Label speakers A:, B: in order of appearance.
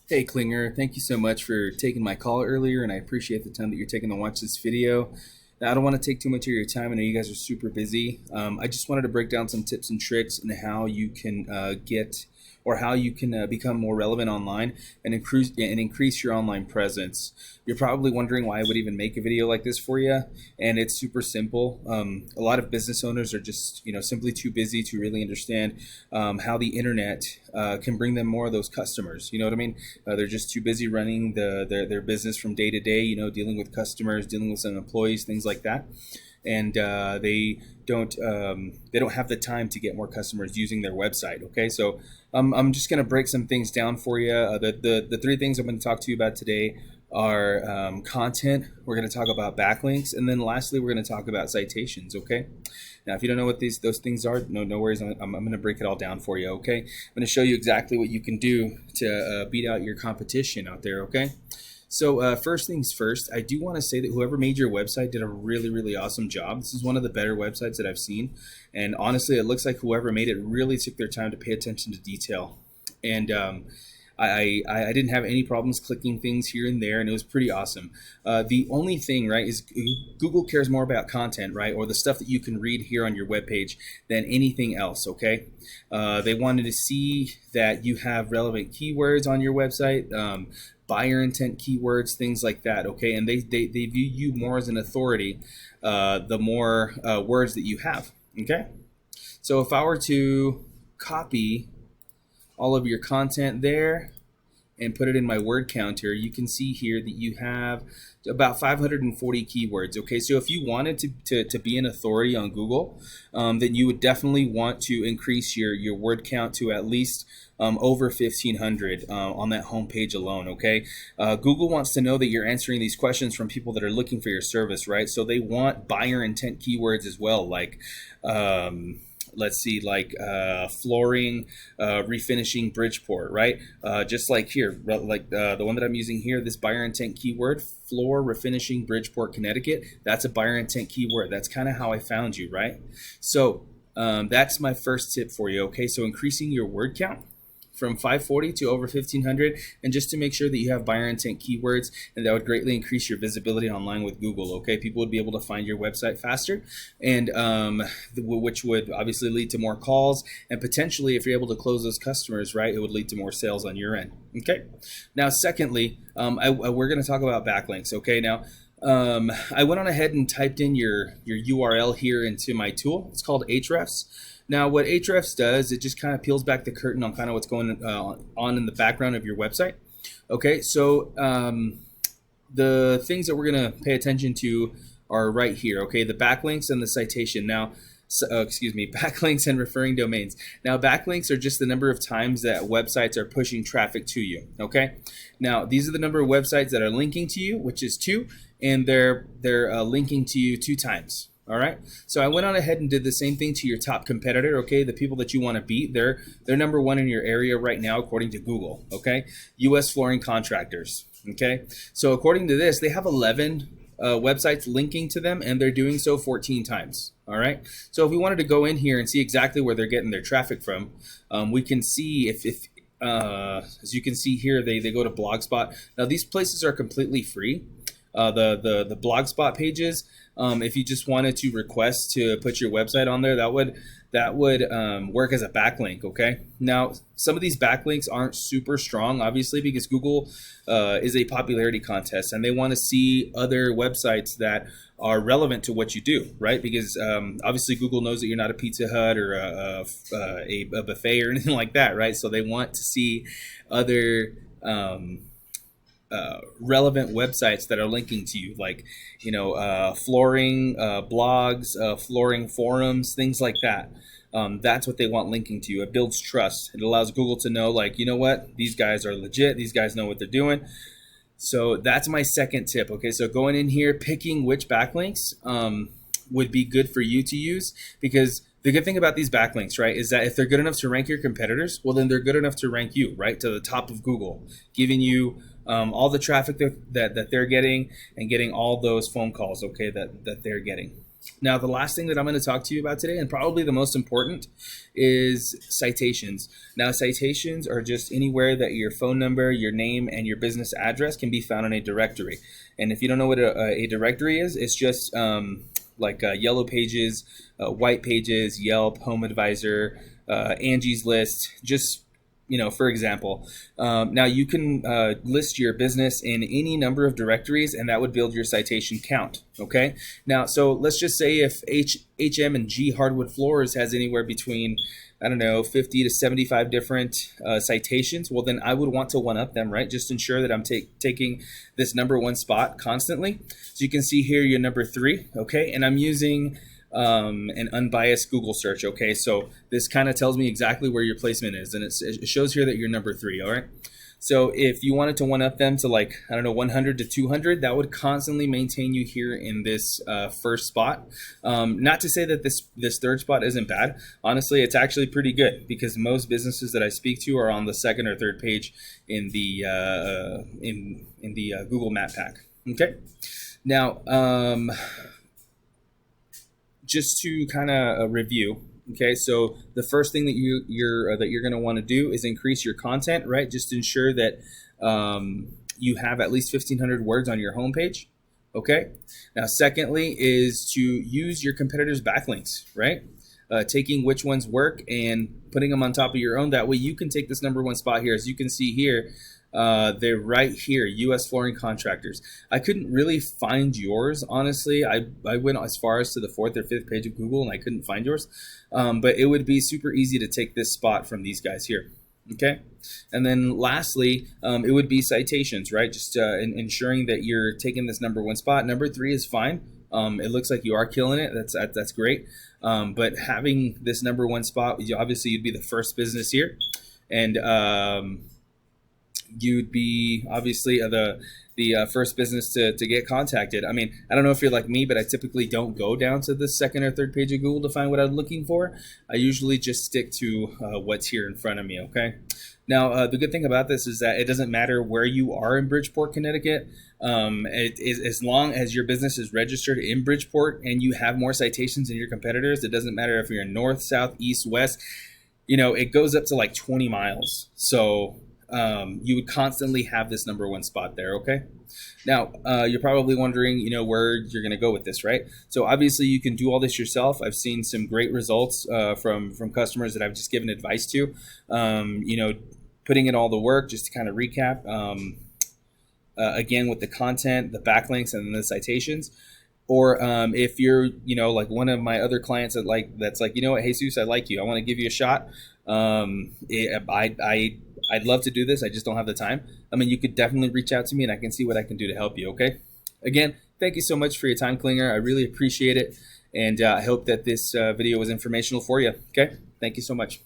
A: Hey Klinger, thank you so much for taking my call earlier, and I appreciate the time that you're taking to watch this video. Now, I don't want to take too much of your time. I know you guys are super busy. I just wanted to break down some tips and tricks and how you can become more relevant online and increase your online presence. You're probably wondering why I would even make a video like this for you, and it's super simple. A lot of business owners are just simply too busy to really understand how the internet can bring them more of those customers. You know what I mean? They're just too busy running their business from day to day. Dealing with customers, dealing with some employees, things like that, and they don't have the time to get more customers using their website. Okay, so I'm just going to break some things down for you. The three things I'm going to talk to you about today are content. We're going to talk about backlinks, and then lastly, we're going to talk about citations. Okay. Now, if you don't know what those things are, no worries. I'm going to break it all down for you. Okay. I'm going to show you exactly what you can do to beat out your competition out there. Okay. So first things first, I do want to say that whoever made your website did a really, really awesome job. This is one of the better websites that I've seen. And honestly, it looks like whoever made it really took their time to pay attention to detail. And I didn't have any problems clicking things here and there, and it was pretty awesome. The only thing, right, is Google cares more about content, right, or the stuff that you can read here on your webpage than anything else, okay? They wanted to see that you have relevant keywords on your website, buyer intent keywords, things like that, okay? And they view you more as an authority the more words that you have, okay? So if I were to copy all of your content there and put it in my word counter, you can see here that you have about 540 keywords. Okay, so if you wanted to be an authority on Google, then you would definitely want to increase your word count to at least over 1,500 on that home page alone. Okay, Google wants to know that you're answering these questions from people that are looking for your service, right? So they want buyer intent keywords as well, like let's see, like flooring, refinishing Bridgeport, right? Just like here, like the one that I'm using here, this buyer intent keyword, floor refinishing Bridgeport, Connecticut, that's a buyer intent keyword. That's kind of how I found you, right? So that's my first tip for you, okay? So increasing your word count from 540 to over 1,500, and just to make sure that you have buyer intent keywords, and that would greatly increase your visibility online with Google. Okay, people would be able to find your website faster, and which would obviously lead to more calls, and potentially, if you're able to close those customers, right, it would lead to more sales on your end. Okay, now secondly, we're going to talk about backlinks. Okay, now I went on ahead and typed in your URL here into my tool. It's called Ahrefs. Now, what Ahrefs does, it just kind of peels back the curtain on kind of what's going on in the background of your website. Okay, so the things that we're going to pay attention to are right here. Okay, the backlinks and the citation. Now, backlinks and referring domains. Now, backlinks are just the number of times that websites are pushing traffic to you. Okay, now these are the number of websites that are linking to you, which is 2, and they're linking to you 2 times. All right, so I went on ahead and did the same thing to your top competitor. Okay, the people that you want to beat, they're number 1 in your area right now according to Google. Okay, U.S. flooring contractors. Okay, so according to this, they have 11 websites linking to them, and they're doing so 14 times. All right, so if we wanted to go in here and see exactly where they're getting their traffic from, we can see if as you can see here, they go to Blogspot. Now these places are completely free. The Blogspot pages, if you just wanted to request to put your website on there, that would work as a backlink. Okay, now some of these backlinks aren't super strong, obviously, because Google is a popularity contest, and they want to see other websites that are relevant to what you do, right? Because obviously Google knows that you're not a Pizza Hut or a buffet or anything like that, right? So they want to see other relevant websites that are linking to you, like flooring blogs, flooring forums, things like that. That's what they want linking to you. It builds trust. It allows Google to know, like, you know what, these guys are legit, these guys know what they're doing. So that's my second tip. Okay, so going in here, picking which backlinks would be good for you to use, because the good thing about these backlinks, right, is that if they're good enough to rank your competitors, well, then they're good enough to rank you, right, to the top of Google, giving you all the traffic that they're getting, and getting all those phone calls, okay, that they're getting. Now, the last thing that I'm going to talk to you about today, and probably the most important, is citations. Now, citations are just anywhere that your phone number, your name, and your business address can be found in a directory. And if you don't know what a directory is, it's just like Yellow Pages, White Pages, Yelp, Home Advisor, Angie's List, just for example. Now you can list your business in any number of directories, and that would build your citation count. Okay. Now, so let's just say if HM and G Hardwood Floors has anywhere between, I don't know, 50 to 75 different citations, well, then I would want to one up them, right? Just ensure that I'm taking this number one spot constantly. So you can see here you're number 3. Okay. And I'm using an unbiased Google search. Okay, so this kind of tells me exactly where your placement is, and it shows here that you're number 3. All right, so if you wanted to one up them to, like, I don't know, 100 to 200, that would constantly maintain you here in this first spot. Not to say that this third spot isn't bad. Honestly, it's actually pretty good, because most businesses that I speak to are on the second or third page in the Google Map Pack. Okay, now just to kind of review, okay, so the first thing that you're going to want to do is increase your content, right? Just ensure that you have at least 1,500 words on your homepage, okay? Now, secondly is to use your competitors' backlinks, right? Taking which ones work and putting them on top of your own. That way you can take this number one spot here. As you can see here, they're right here, U.S. Flooring Contractors. I couldn't really find yours, honestly. I went as far as to the 4th or 5th page of Google, and I couldn't find yours. But it would be super easy to take this spot from these guys here. Okay, and then lastly, it would be citations, right? Just ensuring that you're taking this number one spot. Number 3 is fine. It looks like you are killing it. That's great. But having this number one spot, obviously you'd be the first business here, and you'd be obviously the first business to get contacted. I mean, I don't know if you're like me, but I typically don't go down to the second or third page of Google to find what I'm looking for. I usually just stick to what's here in front of me, okay? Now, the good thing about this is that it doesn't matter where you are in Bridgeport, Connecticut. As long as your business is registered in Bridgeport and you have more citations than your competitors, it doesn't matter if you're in north, south, east, west. It goes up to like 20 miles. So you would constantly have this number one spot there, okay? Now, you're probably wondering, where you're going to go with this, right? So obviously you can do all this yourself. I've seen some great results from customers that I've just given advice to. Putting in all the work, just to kind of recap, again, with the content, the backlinks, and the citations. Or if you're, like one of my other clients that's like, you know what, Jesus, I like you. I want to give you a shot. I'd love to do this. I just don't have the time. I mean, you could definitely reach out to me and I can see what I can do to help you, okay? Again, thank you so much for your time, Klinger. I really appreciate it. And I hope that this video was informational for you, okay? Thank you so much.